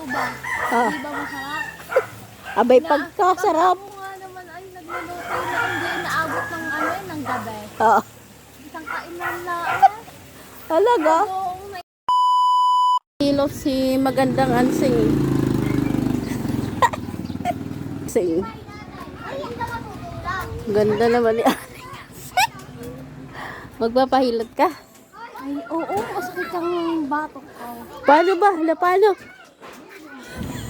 ba? Ah. Di ba masarap? Abay, pagkasarap. Ako nga naman ay nagluluto na hindi inaabot ng ano ng gabi. Oo. Isang kainan lang. Talaga? Oo, may Kilo si magandang ansing. Sing. Ganda naman ni Aling Ansing. Magpapahilot ka? ay, oo, masakit ang batok ko. Paano ba? Paano?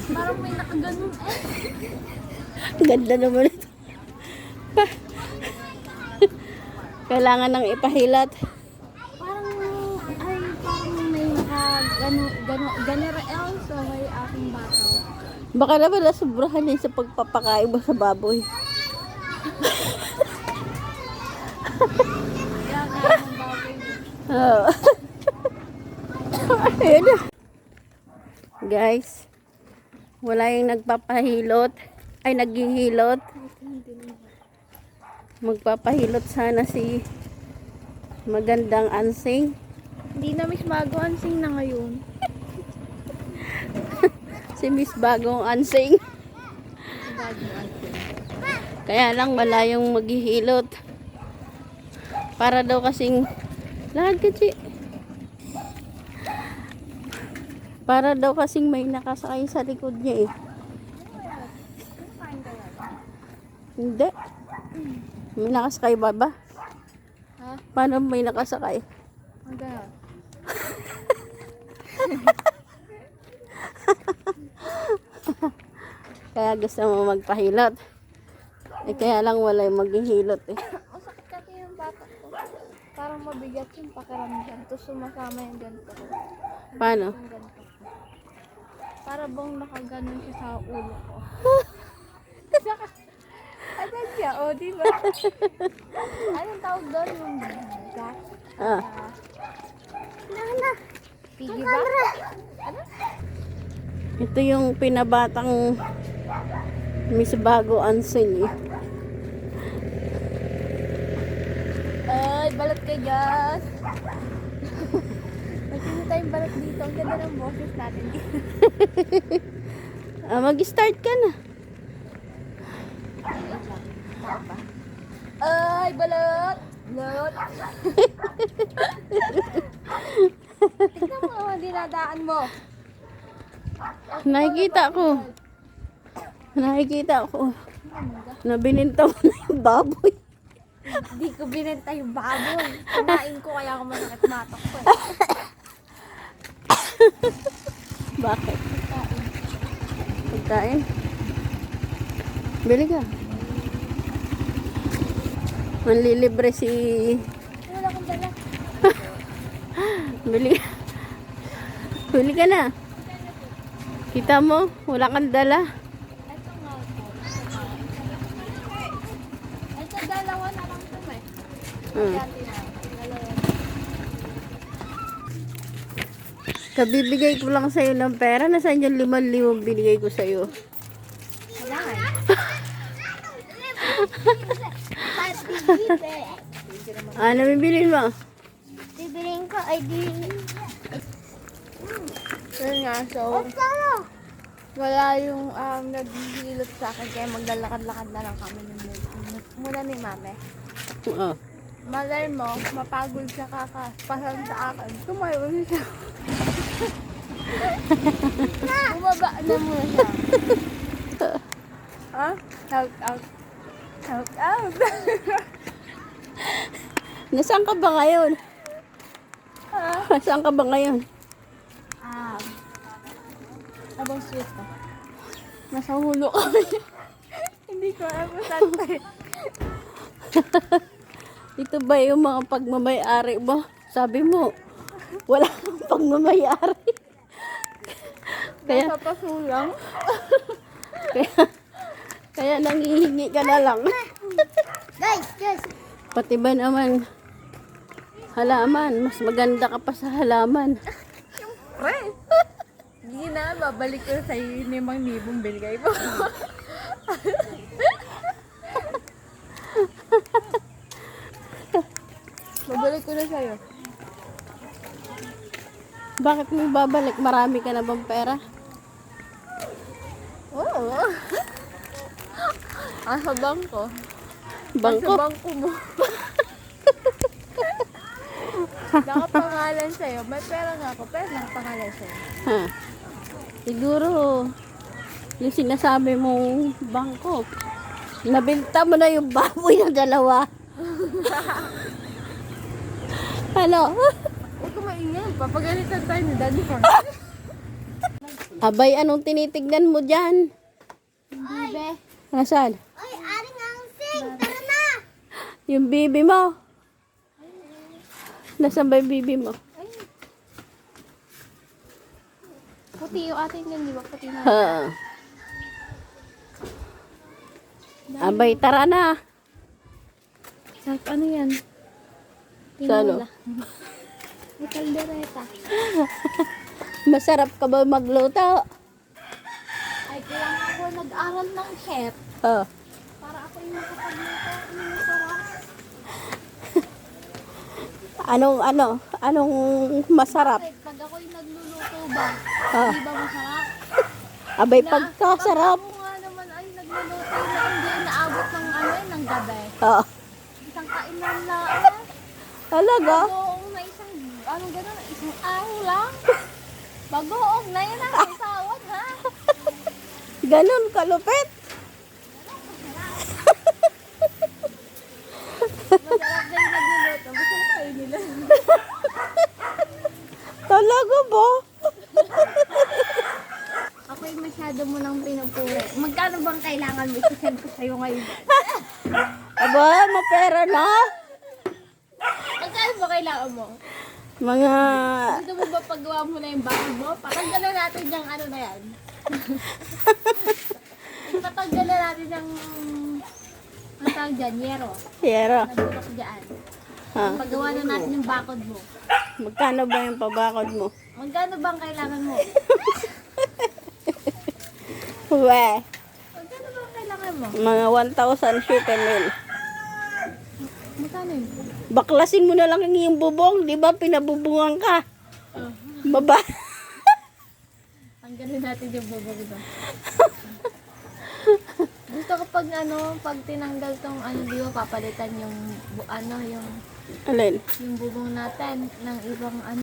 Parang may nakaganon Ganda naman ito. Kailangan nang ipahilat. Parang may ganera sa may aking batok. Baka naman nasubrahan din sa pagpapakain mo sa baboy. Kaya kaya ng baboy. Oo. Ayun na. Guys, wala yung nagpapahilot. Ay, naghihilot. Magpapahilot sana si magandang ansing. Hindi na Miss Bago ansing na ngayon. Si Miss Bagong Ansing. Kaya lang wala yung maghihilot. Para daw kasing lagi. Para daw kasing may nakasakay sa likod niya eh. Hindi. May nakasakay ba? Ha? Paano may nakasakay? Hanggang. Kaya gusto mo magpahilot. Eh kaya lang wala yung maghihilot eh. Masakit kasi yung batok ko. Parang mabigat yung pakiramdam. Tapos sumasama yung ganito ko. Paano? Yung ganito ko. Para bang nakaganon siya sa ulo ko. Asan siya? O, di ba? Anong tawag doon? Yung gas? Ah. Nana. Piggy ba? Ano? Ito yung pinabatang Miss Bago Ansing eh. Ay, balat kay gas. Magkita tayong balat dito. Ang ganda ng boses natin dito. Mag-start ka na. Ay, balat! Balat! Tignan mo ang dinadaan mo. Nakikita ko. Nabininta mo na yung baboy. Hindi ko binenta yung baboy. Kumain ko kaya ako masakit matok ko. Bakit? Pagkain? Bili ka. Manlilibre si... Wala kang dala. Bili ka. Bili ka na. Kita mo, wala kang dala. Ito nga po. Ito dalawa na lang ito eh. Dati na. Dalawa. Kabibigay ko lang sa'yo ng pera. Nasaan yung 5,000 binigay ko sa'yo? Wala nga. Ano bibilin mo? Bibiling ko ay di. Yun nga, so wala yung naghihilot sa akin kaya maglalakad-lakad na lang kami muna ni mame. Oo. Malay mo, mapagod siya kakapasan sa akin. Tumayo siya. Bumaba na muna siya. Ha? Out, out. Out, out. Nasaan ka ba ngayon? Ha? Nasaan ka ba ngayon? Abang sweet ka. Nasa hulo kami. Hindi ko alam kung saan pa eh. Ito ba yung mga pagmamayari mo? Sabi mo, wala kang pagmamayari. Nasa pasulang. Kaya nanghihingi ka na lang. Guys. Pati ba naman halaman, mas maganda ka pa sa halaman. Pre. Hindi na, babalik ko sa iyo ni Mang Nibong Bilgay po. Babalik ko na sa'yo. Bakit mo babalik? Marami ka na bang pera? Oo. Sa bangko. Bangko? Sa bangko mo. Nakapangalan sa'yo. May pera nga ako, pero nakapangalan sa'yo. Ha? Siguro, yung sinasabi mong bangko. Nabinta mo na yung baboy na dalawa. Ano? Huwag ka maingay. Papagalitan tayo ni Daddy Frank. Abay, anong tinitignan mo dyan? Hindi, be. Nasaan? Oy, aring ang sing! Tara na! Yung bibi mo. Nasaan ba yung bibi mo? Ay. Puti yung ating yan, di ba? Puti na. Ha. Abay, tara na. Sarap, ano yan? Sa ano? Tinola. May kaldereta. Masarap ka ba magluto? Ay, kaya nga ako nag-aral ng chef. Oh. Para ako yung makapagluto. Yung masarap. Anong masarap? Bakit? Pag ako yung nagluluto ba? Ah. Di ba masarap? Abay, pagkasarap. Pag ako nga naman ay nagluluto na hindi naabot ng ano ng gabi. Oh. Isang kainan lang. Talaga? Bagoong na isang, ano gano'n, isang araw lang. Bagoong na yun ang sawad, ha? Ganon kalupit. Masarap na yung nagluluto. Masarap kayo nila. Talaga ba? Ako yung masyado mo lang pinupuri. Magkano bang kailangan mo? Isasend ko sa'yo ngayon. Aba, mapera na. Magkano ba kailangan mo? Mga... Gusto mo ba paggawa mo na yung bakod mo? Patanggalan natin yung ano na yan. Patanggalan natin yung matang dyan, yero. Yero. Nabulok dyan. Ha? Paggawa na natin yung bakod mo. Magkano ba yung pabakod mo? Magkano bang kailangan mo? We, Magkano bang kailangan mo? mga 1,000 chicken meal. Magkano yun? Baklasin mo na lang yung iyong bubong. Di ba pinabubungan ka? Baba. Tanggalin natin yung bubog ito. Gusto ko pag ano, pag tinanggal tong ano, di ba papalitan yung ano, yung Alin? bubong natin ng ibang ano.